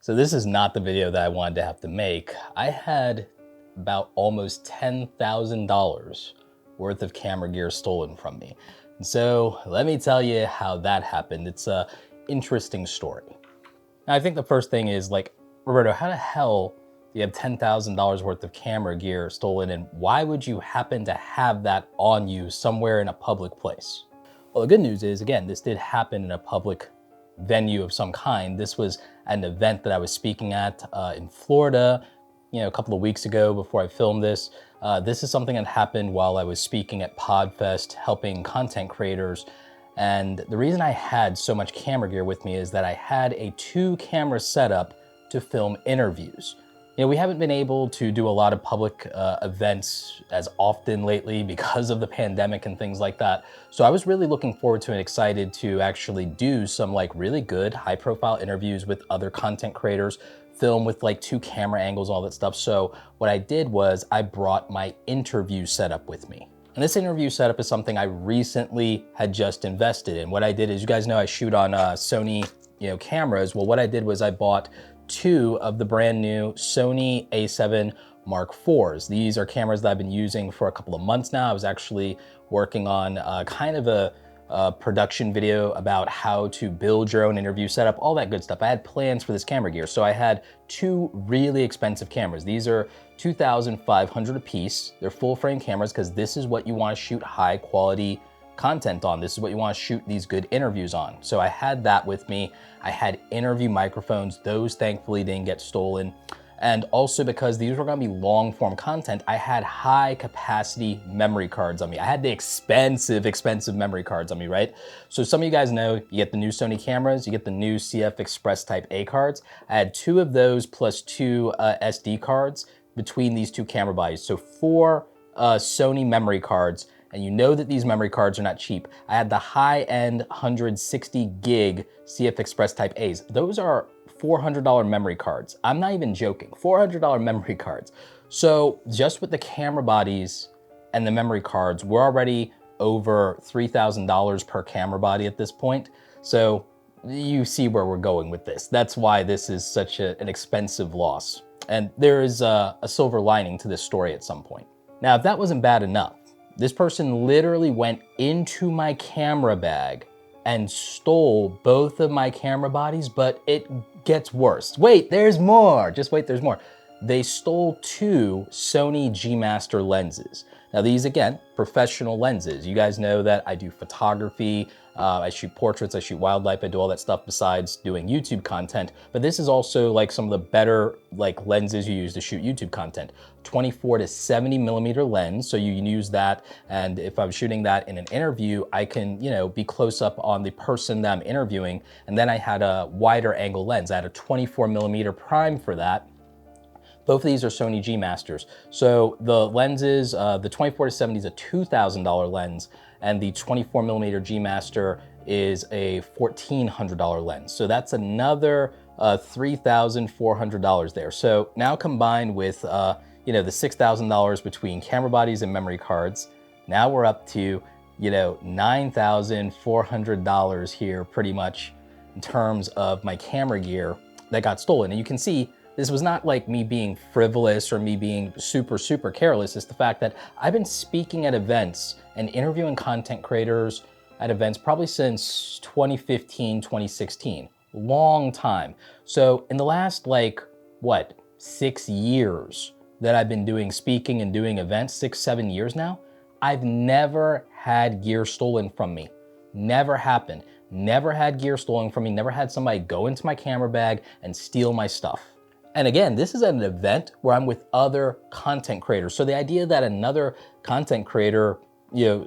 So this is not the video that I wanted to have to make. I had about almost $10,000 worth of camera gear stolen from me. And so let me tell you how that happened. It's a interesting story. Now, I think the first thing is like, Roberto, how the hell do you have $10,000 worth of camera gear stolen, and why would you happen to have that on you somewhere in a public place? Well, the good news is, again, this did happen in a public venue of some kind. This was an event that I was speaking at in Florida, a couple of weeks ago before I filmed this. This is something that happened while I was speaking at PodFest, helping content creators. And the reason I had so much camera gear with me is that I had a 2-camera setup to film interviews. We haven't been able to do a lot of public events as often lately because of the pandemic and things like that. So I was really looking forward to and excited to actually do some like really good high profile interviews with other content creators, film with like 2 camera angles, all that stuff. So what I did was I brought my interview setup with me. And this interview setup is something I recently had just invested in. What I did is, you guys know I shoot on Sony cameras. Well, what I did was I bought 2 of the brand new Sony A7 Mark IVs. These are cameras that I've been using for a couple of months now. I was actually working on kind of a production video about how to build your own interview setup, all that good stuff. I had plans for this camera gear. So I had 2 really expensive cameras. These are $2,500 a piece. They're full frame cameras because this is what you want to shoot high quality content on. This is what you want to shoot these good interviews on. So I had that with me. I had interview microphones. Those thankfully didn't get stolen. And also, because these were going to be long form content, I had high capacity memory cards on me. I had the expensive memory cards on me, right? So some of you guys know, you get the new Sony cameras, you get the new CF Express Type A cards. I had 2 of those plus 2 SD cards between these 2 camera bodies. So 4 Sony memory cards. And you know that these memory cards are not cheap. I had the high-end 160 gig CF Express Type A's. Those are $400 memory cards. I'm not even joking, $400 memory cards. So just with the camera bodies and the memory cards, we're already over $3,000 per camera body at this point. So you see where we're going with this. That's why this is such an expensive loss. And there is a silver lining to this story at some point. Now, if that wasn't bad enough, this person literally went into my camera bag and stole both of my camera bodies, but it gets worse. Wait, there's more. Just wait, there's more. They stole 2 Sony G Master lenses. Now these, again, professional lenses. You guys know that I do photography, I shoot portraits, I shoot wildlife, I do all that stuff besides doing YouTube content. But this is also like some of the better like lenses you use to shoot YouTube content. 24 to 70 millimeter lens, so you can use that. And if I'm shooting that in an interview, I can, be close up on the person that I'm interviewing. And then I had a wider angle lens. I had a 24 millimeter prime for that. Both of these are Sony G Masters. So the lenses, the 24 to 70 is a $2,000 lens, and the 24 millimeter G Master is a $1,400 lens. So that's another $3,400 there. So now combined with the $6,000 between camera bodies and memory cards, now we're up to $9,400 here pretty much in terms of my camera gear that got stolen. And you can see, this was not like me being frivolous or me being super careless. It's the fact that I've been speaking at events and interviewing content creators at events probably since 2015, 2016, long time. So in the last 6 years that I've been doing speaking and doing events, 6-7 years now, I've never had gear stolen from me. Never happened. Never had gear stolen from me. Never had somebody go into my camera bag and steal my stuff. And again, this is at an event where I'm with other content creators. So the idea that another content creator,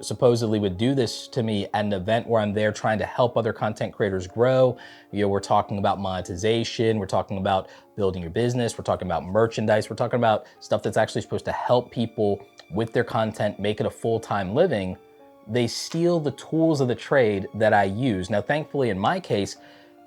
supposedly would do this to me at an event where I'm there trying to help other content creators grow. We're talking about monetization. We're talking about building your business. We're talking about merchandise. We're talking about stuff that's actually supposed to help people with their content, make it a full-time living. They steal the tools of the trade that I use. Now, thankfully, in my case,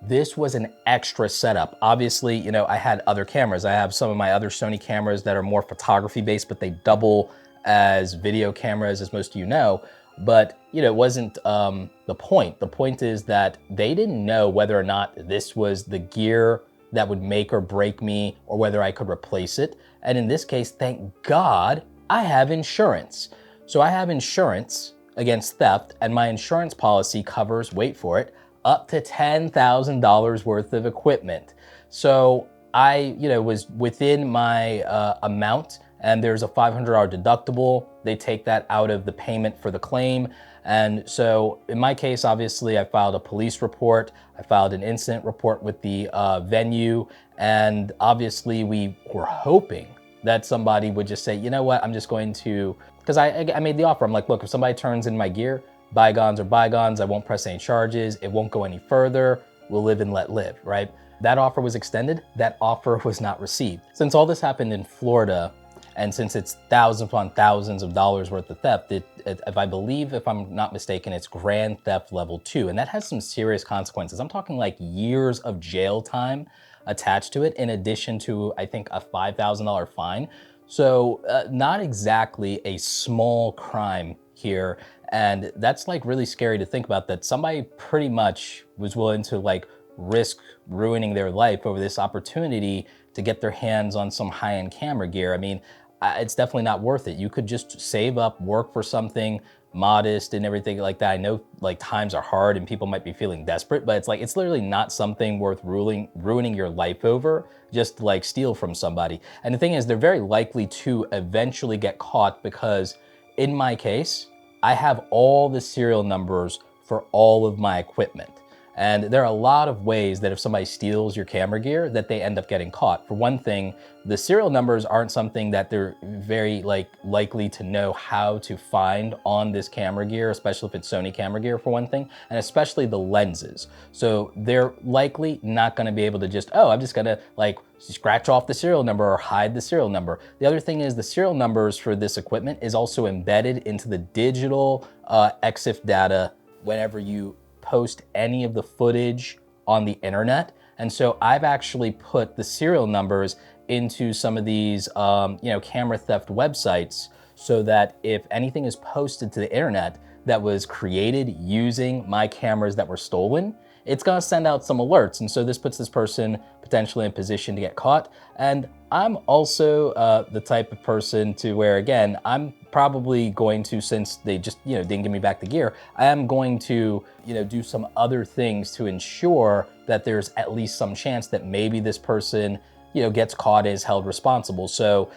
this was an extra setup. Obviously, I had other cameras. I have some of my other Sony cameras that are more photography based, but they double as video cameras, as most of you know. But, it wasn't the point. The point is that they didn't know whether or not this was the gear that would make or break me or whether I could replace it. And in this case, thank God, I have insurance. So I have insurance against theft, and my insurance policy covers, wait for it, up to $10,000 worth of equipment. So I, was within my amount, and there's a $500 deductible. They take that out of the payment for the claim. And so in my case, obviously, I filed a police report. I filed an incident report with the venue. And obviously, we were hoping that somebody would just say, you know what, I'm just going to, because I made the offer. I'm like, look, if somebody turns in my gear, bygones are bygones. I won't press any charges. It won't go any further. We'll live and let live, right? That offer was extended. That offer was not received. Since all this happened in Florida, and since it's thousands upon thousands of dollars worth of theft, if I'm not mistaken, it's grand theft level 2. And that has some serious consequences. I'm talking like years of jail time attached to it, in addition to, I think, a $5,000 fine. So not exactly a small crime here. And that's like really scary to think about, that somebody pretty much was willing to like risk ruining their life over this opportunity to get their hands on some high-end camera gear. I mean, it's definitely not worth it. You could just save up, work for something modest and everything like that. I know like times are hard and people might be feeling desperate, but it's literally not something worth ruining your life over just to like steal from somebody. And the thing is, they're very likely to eventually get caught, because in my case, I have all the serial numbers for all of my equipment. And there are a lot of ways that if somebody steals your camera gear, that they end up getting caught. For one thing, the serial numbers aren't something that they're very likely to know how to find on this camera gear, especially if it's Sony camera gear, for one thing, and especially the lenses. So they're likely not gonna be able to just, oh, I'm just gonna like scratch off the serial number or hide the serial number. The other thing is the serial numbers for this equipment is also embedded into the digital EXIF data whenever you post any of the footage on the internet. And so I've actually put the serial numbers into some of these camera theft websites, so that if anything is posted to the internet that was created using my cameras that were stolen, it's gonna send out some alerts. And so this puts this person potentially in position to get caught. And I'm also the type of person to where, again, I'm probably going to, since they just, didn't give me back the gear, I am going to, do some other things to ensure that there's at least some chance that maybe this person, gets caught, is held responsible. So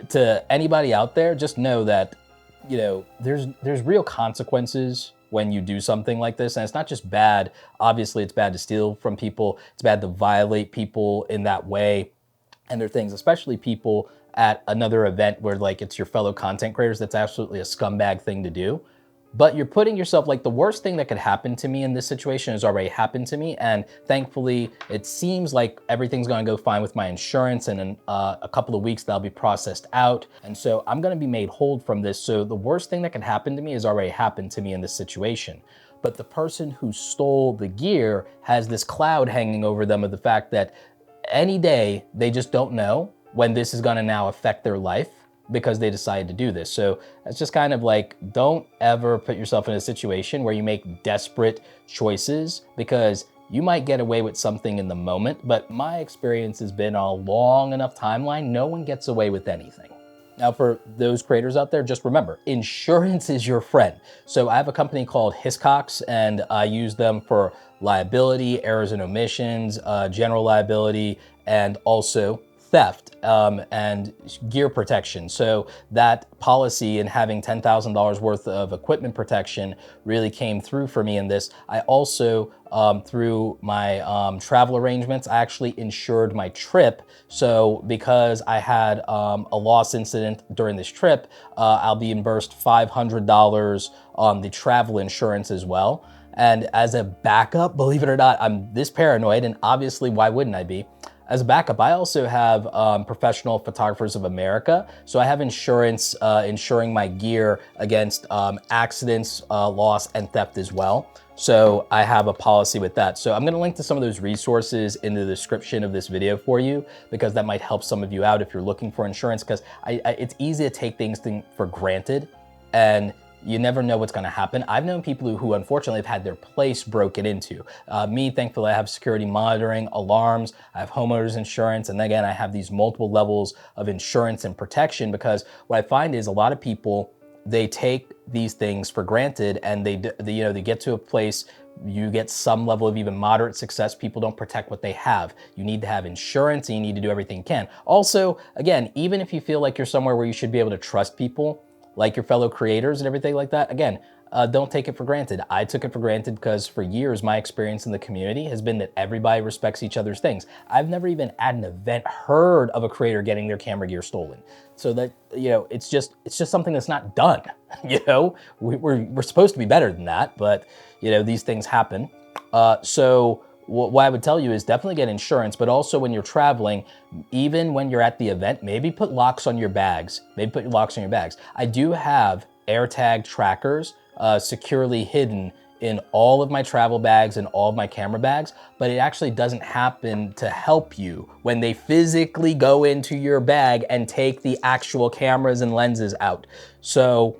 to anybody out there, just know that, there's real consequences when you do something like this. And it's not just bad. Obviously, it's bad to steal from people. It's bad to violate people in that way. And there are things, especially people at another event where like it's your fellow content creators, that's absolutely a scumbag thing to do. But you're putting yourself, like, the worst thing that could happen to me in this situation has already happened to me. And thankfully, it seems like everything's gonna go fine with my insurance, and in a couple of weeks, that'll be processed out. And so I'm gonna be made whole from this. So the worst thing that can happen to me has already happened to me in this situation. But the person who stole the gear has this cloud hanging over them of the fact that any day, they just don't know when this is gonna now affect their life, because they decided to do this. So it's just kind of like, don't ever put yourself in a situation where you make desperate choices, because you might get away with something in the moment, but my experience has been a long enough timeline, no one gets away with anything. Now, for those creators out there, just remember, insurance is your friend. So I have a company called Hiscox, and I use them for liability, errors and omissions, general liability, and also theft and gear protection. So that policy and having $10,000 worth of equipment protection really came through for me in this. I also, through my travel arrangements, I actually insured my trip. So because I had a loss incident during this trip, I'll be reimbursed $500 on the travel insurance as well. And as a backup, believe it or not, I'm this paranoid, and obviously why wouldn't I be? As a backup, I also have Professional Photographers of America. So I have insurance insuring my gear against accidents, loss, and theft as well. So I have a policy with that. So I'm gonna link to some of those resources in the description of this video for you, because that might help some of you out if you're looking for insurance, because it's easy to take things for granted. And you never know what's going to happen. I've known people who unfortunately have had their place broken into. Me, thankfully, I have security monitoring, alarms, I have homeowners insurance, and again, I have these multiple levels of insurance and protection, because what I find is a lot of people, they take these things for granted, and they get to a place, you get some level of even moderate success, people don't protect what they have. You need to have insurance, and you need to do everything you can. Also, again, even if you feel like you're somewhere where you should be able to trust people, like your fellow creators and everything like that, again, don't take it for granted. I took it for granted because for years, my experience in the community has been that everybody respects each other's things. I've never even at an event heard of a creator getting their camera gear stolen. So that, it's just something that's not done. We're supposed to be better than that, but these things happen. So what I would tell you is definitely get insurance, but also when you're traveling, even when you're at the event, maybe put locks on your bags. I do have AirTag trackers securely hidden in all of my travel bags and all of my camera bags, but it actually doesn't happen to help you when they physically go into your bag and take the actual cameras and lenses out. So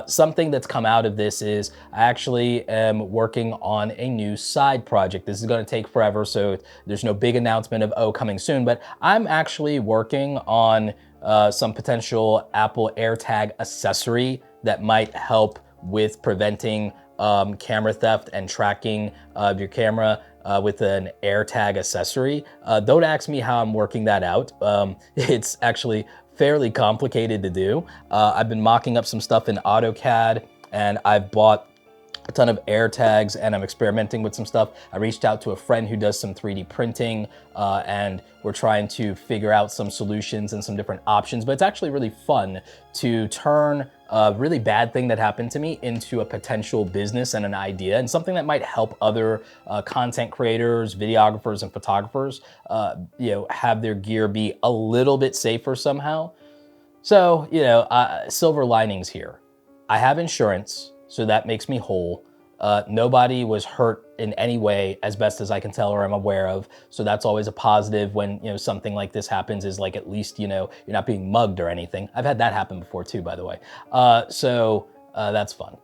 something that's come out of this is I actually am working on a new side project. This is going to take forever, so there's no big announcement of coming soon, but I'm actually working on some potential Apple AirTag accessory that might help with preventing camera theft and tracking of your camera with an AirTag accessory. Don't ask me how I'm working that out. It's actually fairly complicated to do. I've been mocking up some stuff in AutoCAD, and I've bought a ton of AirTags, and I'm experimenting with some stuff. I reached out to a friend who does some 3D printing, and we're trying to figure out some solutions and some different options, but it's actually really fun to turn a really bad thing that happened to me into a potential business and an idea, and something that might help other content creators, videographers, and photographers have their gear be a little bit safer somehow. So, silver linings here. I have insurance, so that makes me whole. Nobody was hurt in any way, as best as I can tell or I'm aware of. So that's always a positive when, something like this happens, is like, at least, you're not being mugged or anything. I've had that happen before too, by the way. So that's fun.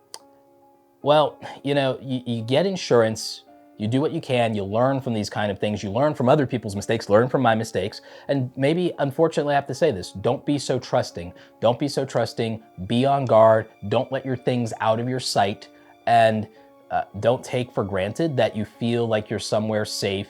Well, you get insurance, you do what you can, you learn from these kind of things, you learn from other people's mistakes, learn from my mistakes, and maybe, unfortunately, I have to say this, don't be so trusting. Don't be so trusting, be on guard, don't let your things out of your sight, and don't take for granted that you feel like you're somewhere safe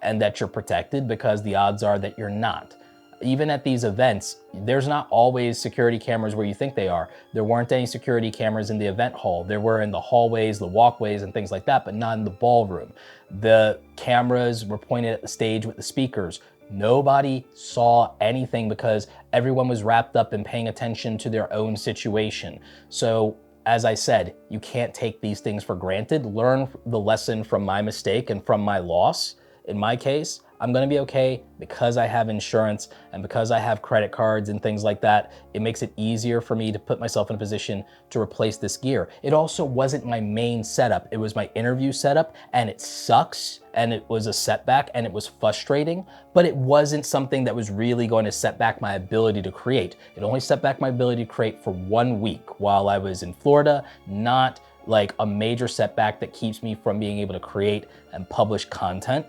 and that you're protected, because the odds are that you're not. Even at these events, there's not always security cameras where you think they are. There weren't any security cameras in the event hall. There were in the hallways, the walkways, and things like that, but not in the ballroom. The cameras were pointed at the stage with the speakers. Nobody saw anything because everyone was wrapped up in paying attention to their own situation. So, as I said, you can't take these things for granted. Learn the lesson from my mistake and from my loss. In my case, I'm gonna be okay because I have insurance and because I have credit cards and things like that. It makes it easier for me to put myself in a position to replace this gear. It also wasn't my main setup. It was my interview setup, and it sucks, and it was a setback, and it was frustrating, but it wasn't something that was really going to set back my ability to create. It only set back my ability to create for 1 week while I was in Florida, not like a major setback that keeps me from being able to create and publish content.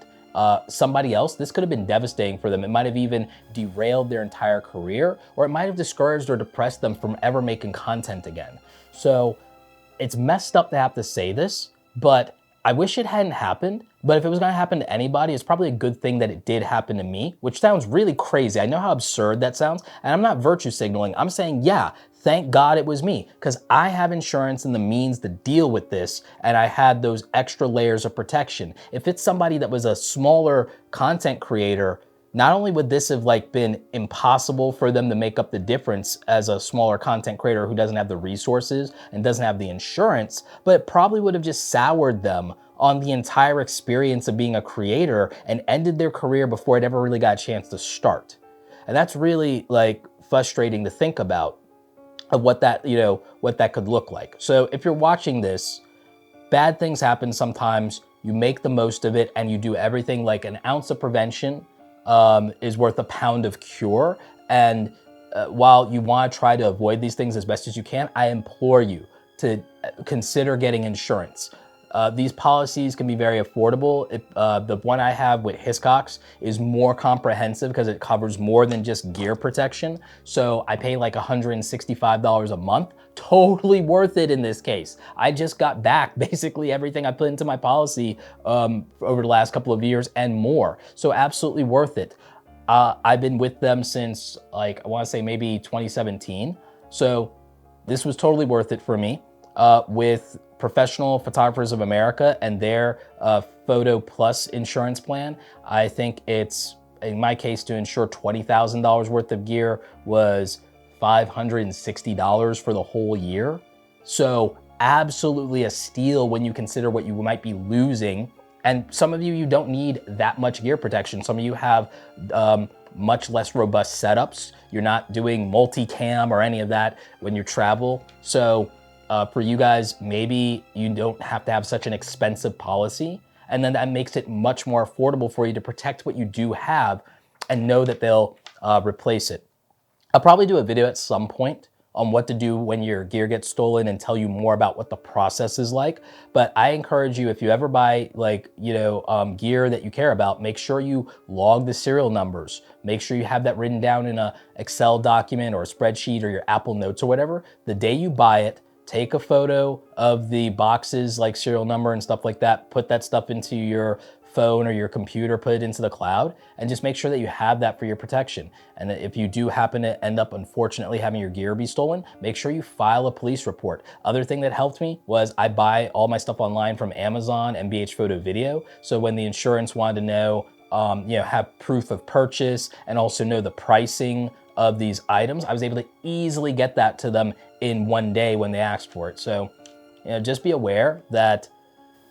Somebody else, this could have been devastating for them. It might have even derailed their entire career, or it might have discouraged or depressed them from ever making content again. So it's messed up to have to say this, but I wish it hadn't happened. But if it was gonna happen to anybody, it's probably a good thing that it did happen to me, which sounds really crazy. I know how absurd that sounds, and I'm not virtue signaling. I'm saying, yeah, thank God it was me, because I have insurance and the means to deal with this, and I had those extra layers of protection. If it's somebody that was a smaller content creator, not only would this have been impossible for them to make up the difference as a smaller content creator who doesn't have the resources and doesn't have the insurance, but it probably would have just soured them on the entire experience of being a creator and ended their career before it ever really got a chance to start. And that's really frustrating to think about, of what that could look like. So if you're watching this, bad things happen sometimes. You make the most of it, and you do everything. Like an ounce of prevention is worth a pound of cure. And while you want to try to avoid these things as best as you can, I implore you, to consider getting insurance. These policies can be very affordable. The one I have with Hiscox is more comprehensive because it covers more than just gear protection. So I pay like $165 a month. Totally worth it in this case. I just got back basically everything I put into my policy over the last couple of years and more. So absolutely worth it. I've been with them since like, I wanna say maybe 2017. So this was totally worth it for me. With Professional Photographers of America and their Photo Plus insurance plan, I think it's, in my case, to insure $20,000 worth of gear was $560 for the whole year. So absolutely a steal when you consider what you might be losing. And some of you don't need that much gear protection. Some of you have much less robust setups. You're not doing multicam or any of that when you travel. So for you guys, maybe you don't have to have such an expensive policy, and then that makes it much more affordable for you to protect what you do have and know that they'll replace it. I'll probably do a video at some point on what to do when your gear gets stolen and tell you more about what the process is like. But I encourage you, if you ever buy like, gear that you care about, make sure you log the serial numbers. Make sure you have that written down in a Excel document or a spreadsheet or your Apple Notes or whatever. The day you buy it, take a photo of the boxes, like serial number and stuff like that, put that stuff into your phone or your computer, put it into the cloud, and just make sure that you have that for your protection. And that if you do happen to end up, unfortunately, having your gear be stolen, make sure you file a police report. Other thing that helped me was I buy all my stuff online from Amazon and BH Photo Video. So when the insurance wanted to know, have proof of purchase and also know the pricing of these items, I was able to easily get that to them in one day when they asked for it. So, just be aware that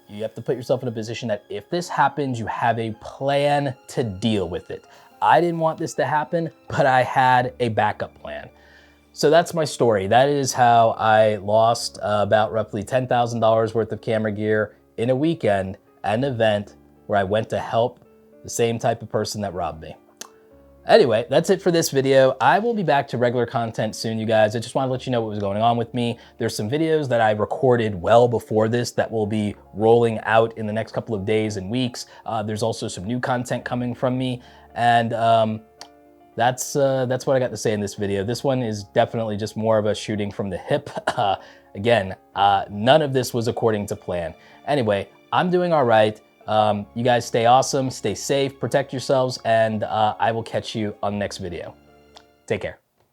you have to put yourself in a position that if this happens, you have a plan to deal with it. I didn't want this to happen, but I had a backup plan. So that's my story. That is how I lost about roughly $10,000 worth of camera gear in a weekend at an event where I went to help the same type of person that robbed me. Anyway, that's it for this video. I will be back to regular content soon, you guys. I just want to let you know what was going on with me. There's some videos that I recorded well before this that will be rolling out in the next couple of days and weeks. There's also some new content coming from me. And that's what I got to say in this video. This one is definitely just more of a shooting from the hip. Again, none of this was according to plan. Anyway, I'm doing all right. You guys stay awesome, stay safe, protect yourselves, and I will catch you on the next video. Take care.